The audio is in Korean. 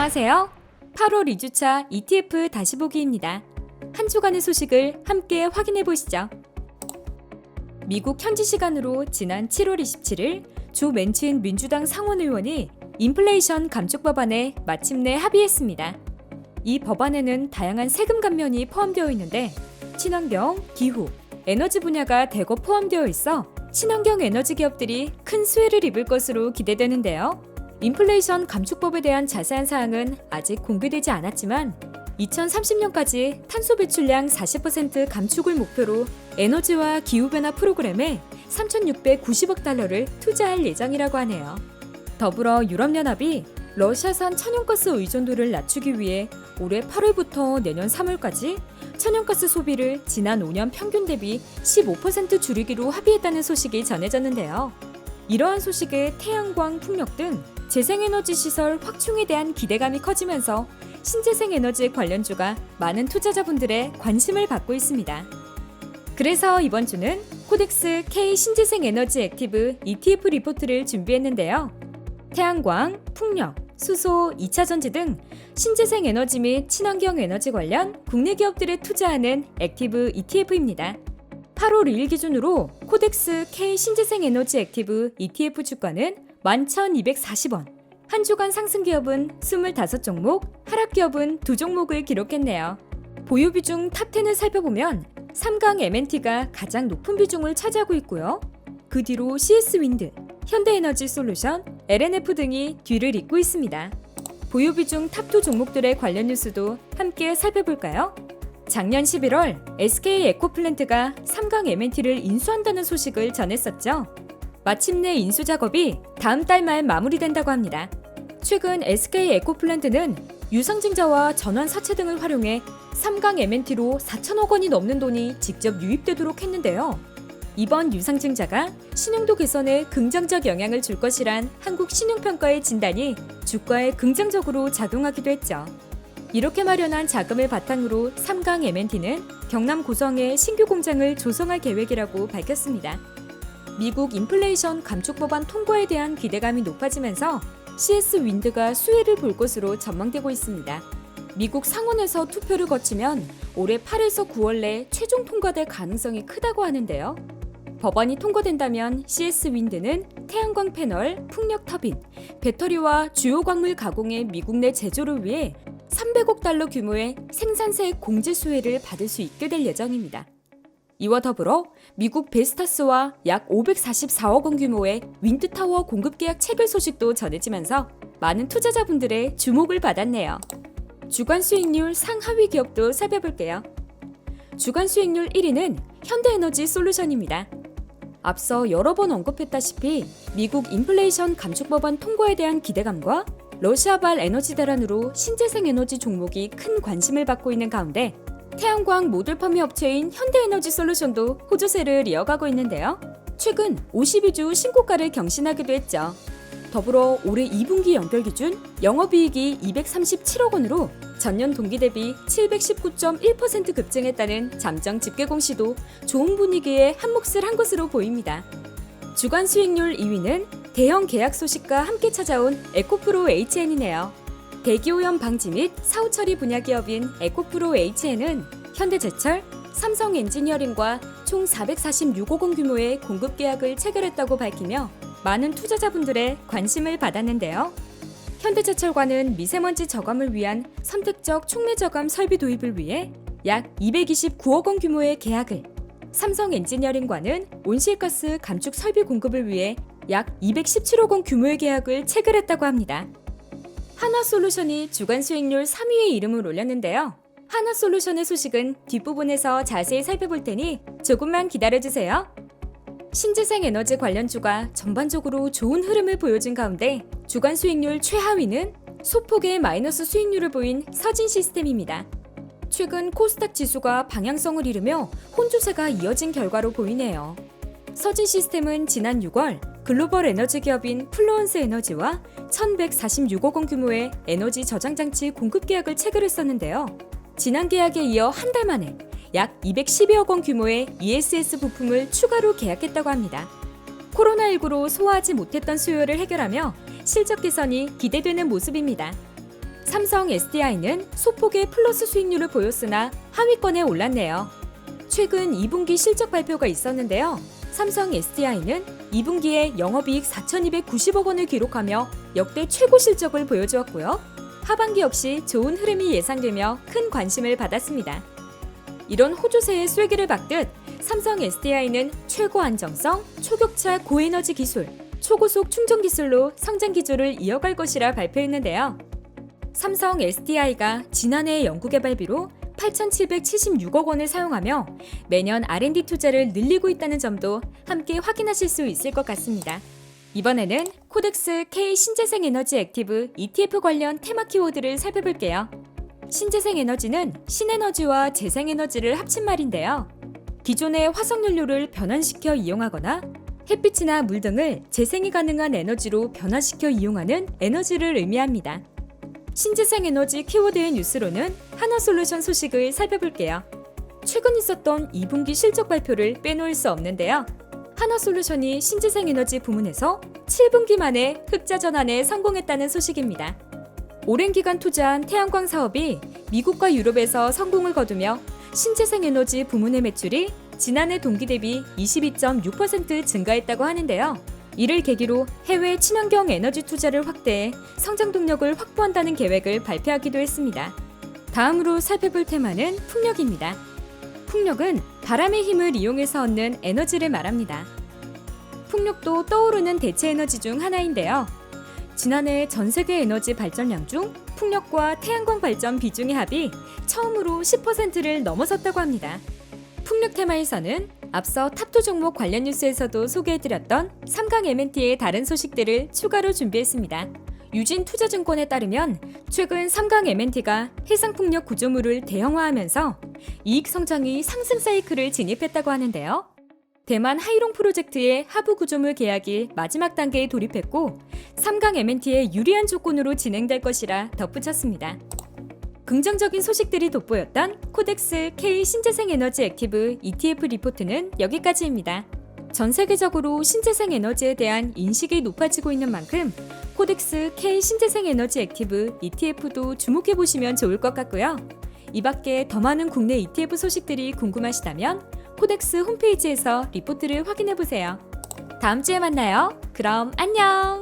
안녕하세요. 8월 2주차 ETF 다시 보기입니다. 한 주간의 소식을 함께 확인해 보시죠. 미국 현지 시간으로 지난 7월 27일 조 맨친 민주당 상원의원이 인플레이션 감축 법안에 마침내 합의했습니다. 이 법안에는 다양한 세금 감면이 포함되어 있는데 친환경, 기후, 에너지 분야가 대거 포함되어 있어 친환경 에너지 기업들이 큰 수혜를 입을 것으로 기대되는데요. 인플레이션 감축법에 대한 자세한 사항은 아직 공개되지 않았지만 2030년까지 탄소 배출량 40% 감축을 목표로 에너지와 기후변화 프로그램에 3,690억 달러를 투자할 예정이라고 하네요. 더불어 유럽연합이 러시아산 천연가스 의존도를 낮추기 위해 올해 8월부터 내년 3월까지 천연가스 소비를 지난 5년 평균 대비 15% 줄이기로 합의했다는 소식이 전해졌는데요. 이러한 소식에 태양광, 풍력 등 재생에너지 시설 확충에 대한 기대감이 커지면서 신재생에너지 관련주가 많은 투자자분들의 관심을 받고 있습니다. 그래서 이번 주는 코덱스 K 신재생에너지 액티브 ETF 리포트를 준비했는데요. 태양광, 풍력, 수소, 2차전지 등 신재생에너지 및 친환경 에너지 관련 국내 기업들에 투자하는 액티브 ETF입니다. 8월 2일 기준으로 코덱스 K 신재생에너지 액티브 ETF 주가는 11,240원, 한 주간 상승 기업은 25종목, 하락 기업은 2종목을 기록했네요. 보유 비중 탑10을 살펴보면 삼강 M&T가 가장 높은 비중을 차지하고 있고요. 그 뒤로 CS윈드, 현대에너지솔루션, LNF 등이 뒤를 잇고 있습니다. 보유 비중 탑2 종목들의 관련 뉴스도 함께 살펴볼까요? 작년 11월 SK 에코플랜트가 삼강 M&T를 인수한다는 소식을 전했었죠. 마침내 인수 작업이 다음 달 말 마무리된다고 합니다. 최근 SK 에코플랜트는 유상증자와 전환 사채 등을 활용해 삼강 M&T로 4천억 원이 넘는 돈이 직접 유입되도록 했는데요. 이번 유상증자가 신용도 개선에 긍정적 영향을 줄 것이란 한국 신용평가의 진단이 주가에 긍정적으로 작용하기도 했죠. 이렇게 마련한 자금을 바탕으로 삼강 M&T는 경남 고성에 신규 공장을 조성할 계획이라고 밝혔습니다. 미국 인플레이션 감축 법안 통과에 대한 기대감이 높아지면서 CS윈드가 수혜를 볼 것으로 전망되고 있습니다. 미국 상원에서 투표를 거치면 올해 8에서 9월 내 최종 통과될 가능성이 크다고 하는데요. 법안이 통과된다면 CS윈드는 태양광 패널, 풍력 터빈, 배터리와 주요 광물 가공의 미국 내 제조를 위해 300억 달러 규모의 생산세 공제 수혜를 받을 수 있게 될 예정입니다. 이와 더불어 미국 베스타스와 약 544억 원 규모의 윈드타워 공급 계약 체결 소식도 전해지면서 많은 투자자분들의 주목을 받았네요. 주간 수익률 상하위 기업도 살펴볼게요. 주간 수익률 1위는 현대에너지솔루션입니다. 앞서 여러 번 언급했다시피 미국 인플레이션 감축 법안 통과에 대한 기대감과 러시아발 에너지 대란으로 신재생 에너지 종목이 큰 관심을 받고 있는 가운데 태양광 모듈 판매 업체인 현대에너지솔루션도 호조세를 이어가고 있는데요. 최근 52주 신고가를 경신하기도 했죠. 더불어 올해 2분기 연결 기준 영업이익이 237억 원으로 전년 동기 대비 719.1% 급증했다는 잠정 집계 공시도 좋은 분위기에 한몫을 한 것으로 보입니다. 주간 수익률 2위는 대형 계약 소식과 함께 찾아온 에코프로 HN이네요. 대기오염 방지 및 사후 처리 분야 기업인 에코프로 HN은 현대제철, 삼성 엔지니어링과 총 446억 원 규모의 공급 계약을 체결했다고 밝히며 많은 투자자분들의 관심을 받았는데요. 현대제철과는 미세먼지 저감을 위한 선택적 촉매 저감 설비 도입을 위해 약 229억 원 규모의 계약을, 삼성 엔지니어링과는 온실가스 감축 설비 공급을 위해 약 217억 원 규모의 계약을 체결했다고 합니다. 하나솔루션이 주간 수익률 3위에 이름을 올렸는데요. 하나솔루션의 소식은 뒷부분에서 자세히 살펴볼 테니 조금만 기다려주세요. 신재생 에너지 관련주가 전반적으로 좋은 흐름을 보여준 가운데 주간 수익률 최하위는 소폭의 마이너스 수익률을 보인 서진시스템입니다. 최근 코스닥 지수가 방향성을 잃으며 혼조세가 이어진 결과로 보이네요. 서진시스템은 지난 6월 글로벌 에너지 기업인 플루언스 에너지와 1,146억 원 규모의 에너지 저장 장치 공급 계약을 체결했었는데요. 지난 계약에 이어 한 달 만에 약 212억 원 규모의 ESS 부품을 추가로 계약했다고 합니다. 코로나19로 소화하지 못했던 수요를 해결하며 실적 개선이 기대되는 모습입니다. 삼성 SDI는 소폭의 플러스 수익률을 보였으나 하위권에 올랐네요. 최근 2분기 실적 발표가 있었는데요. 삼성 SDI는 2분기에 영업이익 4,290억 원을 기록하며 역대 최고 실적을 보여주었고요. 하반기 역시 좋은 흐름이 예상되며 큰 관심을 받았습니다. 이런 호조새의 쐐기를 박듯 삼성 SDI는 최고 안정성, 초격차 고에너지 기술, 초고속 충전 기술로 성장 기조를 이어갈 것이라 발표했는데요. 삼성 SDI가 지난해 연구개발비로 8,776억 원을 사용하며 매년 R&D 투자를 늘리고 있다는 점도 함께 확인하실 수 있을 것 같습니다. 이번에는 코덱스 K 신재생 에너지 액티브 ETF 관련 테마 키워드를 살펴볼게요. 신재생 에너지는 신에너지와 재생에너지를 합친 말인데요. 기존의 화석연료를 변환시켜 이용하거나 햇빛이나 물 등을 재생이 가능한 에너지로 변화시켜 이용하는 에너지를 의미합니다. 신재생 에너지 키워드의 뉴스로는 하나솔루션 소식을 살펴볼게요. 최근 있었던 2분기 실적 발표를 빼놓을 수 없는데요. 하나솔루션이 신재생 에너지 부문에서 7분기 만에 흑자 전환에 성공했다는 소식입니다. 오랜 기간 투자한 태양광 사업이 미국과 유럽에서 성공을 거두며 신재생 에너지 부문의 매출이 지난해 동기 대비 22.6% 증가했다고 하는데요. 이를 계기로 해외 친환경 에너지 투자를 확대해 성장 동력을 확보한다는 계획을 발표하기도 했습니다. 다음으로 살펴볼 테마는 풍력입니다. 풍력은 바람의 힘을 이용해서 얻는 에너지를 말합니다. 풍력도 떠오르는 대체 에너지 중 하나인데요. 지난해 전 세계 에너지 발전량 중 풍력과 태양광 발전 비중의 합이 처음으로 10%를 넘어섰다고 합니다. 풍력 테마에서는 앞서 탑2 종목 관련 뉴스에서도 소개해드렸던 삼강 M&T의 다른 소식들을 추가로 준비했습니다. 유진투자증권에 따르면 최근 삼강 M&T가 해상풍력 구조물을 대형화하면서 이익 성장이 상승 사이클을 진입했다고 하는데요. 대만 하이롱 프로젝트의 하부 구조물 계약이 마지막 단계에 돌입했고 삼강 M&T의 유리한 조건으로 진행될 것이라 덧붙였습니다. 긍정적인 소식들이 돋보였던 코덱스 K 신재생 에너지 액티브 ETF 리포트는 여기까지입니다. 전 세계적으로 신재생 에너지에 대한 인식이 높아지고 있는 만큼 코덱스 K 신재생 에너지 액티브 ETF도 주목해 보시면 좋을 것 같고요. 이 밖에 더 많은 국내 ETF 소식들이 궁금하시다면 코덱스 홈페이지에서 리포트를 확인해 보세요. 다음 주에 만나요. 그럼 안녕!